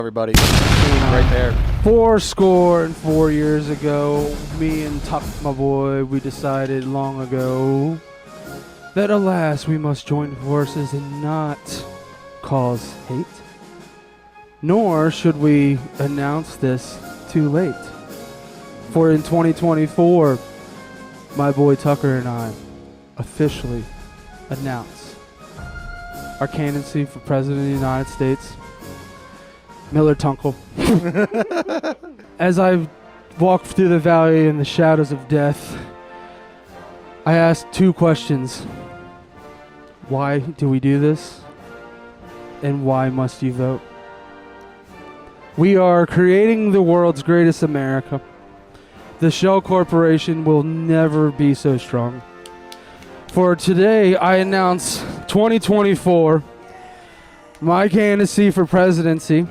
everybody. Right there. 4 years ago, me and Tuck, my boy, we decided long ago that alas, we must join forces and not cause hate. Nor should we announce this too late. For in 2024, my boy Tucker and I officially announce our candidacy for President of the United States, Miller Tunkel. As I walked through the valley in the shadows of death, I asked two questions. Why do we do this? And why must you vote? We are creating the world's greatest America. The Shell Corporation will never be so strong. For today, I announce 2024, my candidacy for presidency